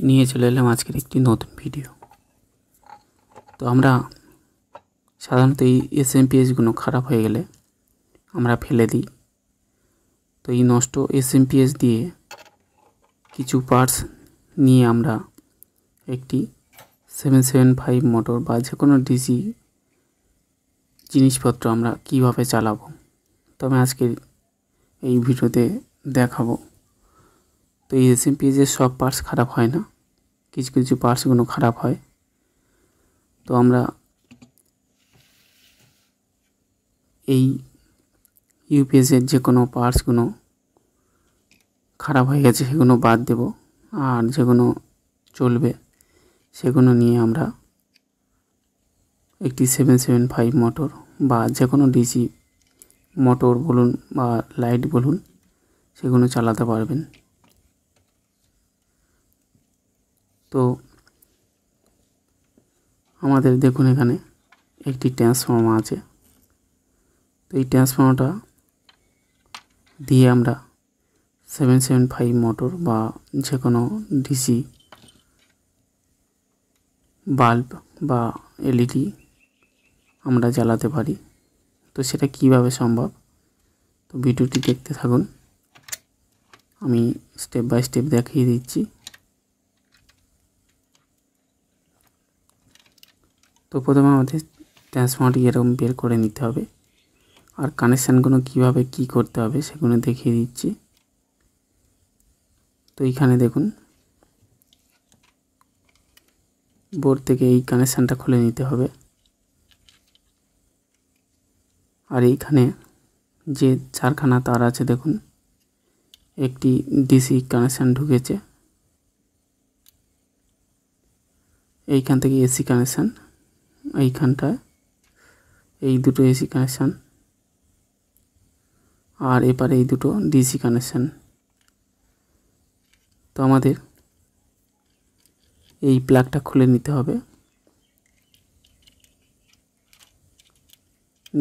নিয়ে চলে এলাম আজকের একটি নতুন ভিডিও। তো আমরা সাধারণত এই এসএমপিএসগুলো খারাপ হয়ে গেলে আমরা ফেলে দিই। তো এই নষ্ট এসএমপিএস দিয়ে কিছু পার্টস নিয়ে আমরা একটি 775 মোটর বা যে কোনো ডিসি জিনিসপত্র আমরা কিভাবে চালাবো, তো আমি আজকের এই ভিডিওতে দেখাবো। তো এই এসএমপিএসের সব পার্টস খারাপ হয় না, কিছু কিছু পার্টসগুলো খারাপ হয়। তো আমরা এই ইউপিএসের যে কোনো পার্টসগুলো খারাপ হয়ে গেছে সেগুলো বাদ দেব, আর যেগুলো চলবে সেগুলো নিয়ে আমরা একটি 775 মোটর বা যে কোনো ডিসি মোটর বলুন বা লাইট বলুন সেগুলো চালাতে পারবেন। তো আমাদের দেখুন এখানে একটি ট্রান্সফর্মার আছে। তো এই ট্রান্সফর্মারটা দিয়ে আমরা 775 মোটর বা যে কোনো ডিসি বাল্ব বা এলইডি আমরা জ্বালাতে পারি। তো সেটা কিভাবে সম্ভব, তো ভিডিওটি দেখতে থাকুন, আমি স্টেপ বাই স্টেপ দেখিয়ে দিচ্ছি। তো প্রথমে আমাদের ট্রান্সফর্মারটি এরকম বের করে নিতে হবে, আর কানেকশানগুলো কিভাবে কি করতে হবে সেগুলো দেখিয়ে দিচ্ছি। তো এইখানে দেখুন বোর্ড থেকে এই কানেকশানটা খুলে নিতে হবে, আর এইখানে যে চারখানা তার আছে দেখুন, একটি ডিসি কানেকশান ঢুকেছে, এইখান থেকে এসি কানেকশান, এইখানটায় এই দুটো এসি কানেকশান, আর এপারে এই দুটো ডিসি কানেকশান। তো আমাদের এই প্লাগটা খুলে নিতে হবে,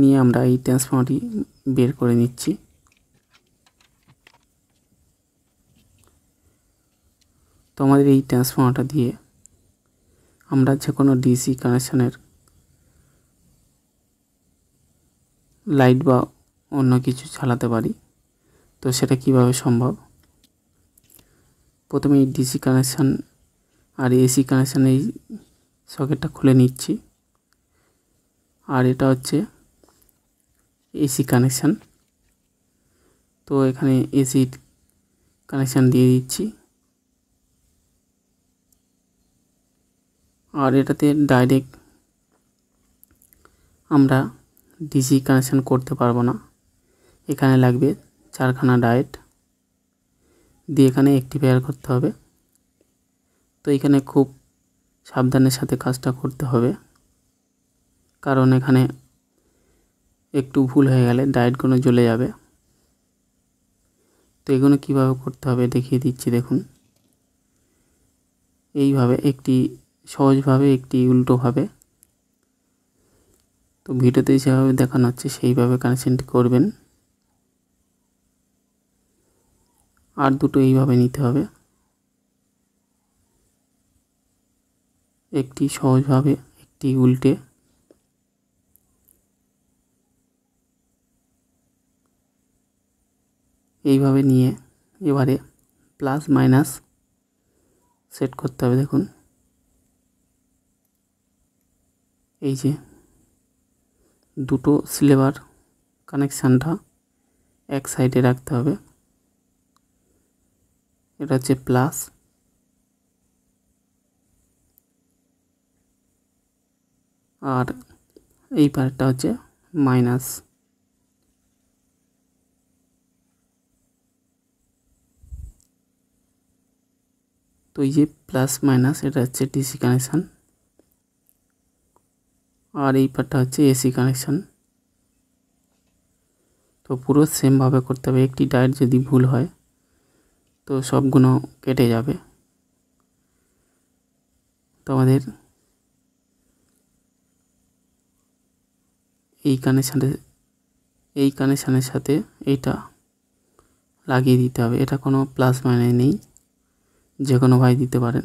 নিয়ে আমরা এই ট্রান্সফর্মারটি বের করে নিচ্ছি। তো আমাদের এই ট্রান্সফর্মারটা দিয়ে আমরা যে কোনো ডিসি কানেকশানের লাইট বা অন্য কিছু চালাতে পারি। তো সেটা কিভাবে সম্ভব, প্রথমে এই ডিসি কানেকশান আর এসি কানেকশান এই সকেটটা খুলে নিচ্ছি, আর এটা হচ্ছে এসি কানেকশান। তো এখানে এসি কানেকশান দিয়ে দিচ্ছি, আর এটাতে ডাইরেক্ট আমরা ডিসি কানেকশান করতে পারবো না, এখানে লাগবে চারখানা ডায়োড দিয়ে এখানে অ্যাক্টিভেট করতে হবে। তো এখানে খুব সাবধানের সাথে কাজটা করতে হবে, কারণ এখানে একটু ভুল হয়ে গেলে ডায়োডগুলো জ্বলে যাবে। তো এগুলো কীভাবে করতে হবে দেখিয়ে দিচ্ছি। দেখুন এইভাবে, একটি সহজভাবে একটি উল্টোভাবে। তো ভিডিওতে যেভাবে দেখানো হচ্ছে সেইভাবে কানেকশানটি করবেন, আর দুটো এইভাবে নিতে হবে, একটি সহজভাবে একটি উল্টে। এইভাবে নিয়ে এবারে প্লাস মাইনাস সেট করতে হবে। দেখুন এই যে দুটো স্লেভার কানেকশানটা এক সাইডে রাখতে হবে, এটা হচ্ছে প্লাস, আর এই পার্টটা হচ্ছে মাইনাস। তো এই যে প্লাস মাইনাস এটা হচ্ছে ডিসি কানেকশান, আর এই পার্টটা হচ্ছে এসি কানেকশান। তো পুরো সেমভাবে করতে হবে, একটি ডায়োড যদি ভুল হয় তো সবগুলো কেটে যাবে। তো আমাদের এই কানেকশানের সাথে এইটা লাগিয়ে দিতে হবে, এটা কোনো প্লাস মাইনাস নেই, যে কোনো ভাই দিতে পারেন।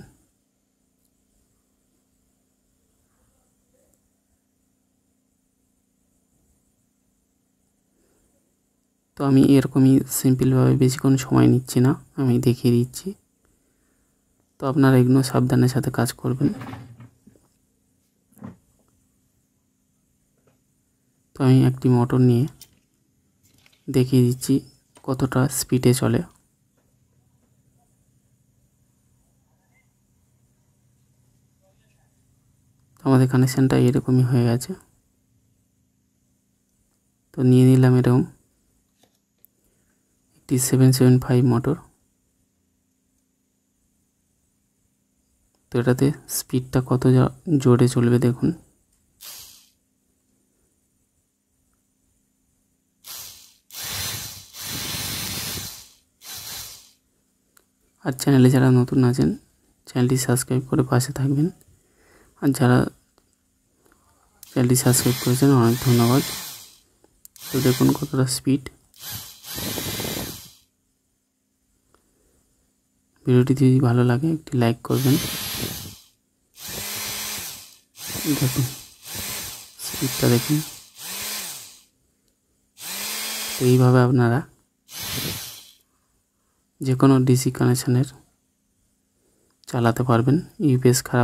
তো আমি এরকমই সিম্পলভাবে বেশিক্ষণ সময় নিচ্ছি না, আমি দেখিয়ে দিচ্ছি। তো আপনারা এগুলো সাবধানের সাথে কাজ করবেন। তো আমি একটি মোটর নিয়ে দেখিয়ে দিচ্ছি কতটা স্পিডে চলে। আমাদের কানেকশানটা এরকমই হয়ে গেছে। তো নিয়ে নিলাম এরকম একটি 775 মোটর। তো এটাতে স্পিডটা কত জোরে চলবে দেখুন। আর চ্যানেলে যারা নতুন আছেন চ্যানেলটি সাবস্ক্রাইব করে পাশে থাকবেন। আর যারা চ্যানেলটি সাবস্ক্রাইব করেছেন অনেক ধন্যবাদ। তো দেখুন কতটা স্পিড। ভিডিওটি যদি ভালো লাগে একটি লাইক করবেন। দেখুন স্পিডটা দেখুন। তো এইভাবে আপনারা যে কোনো ডিসি কানেকশানের চালাতে পারবেন। ইউপিএস খারাপ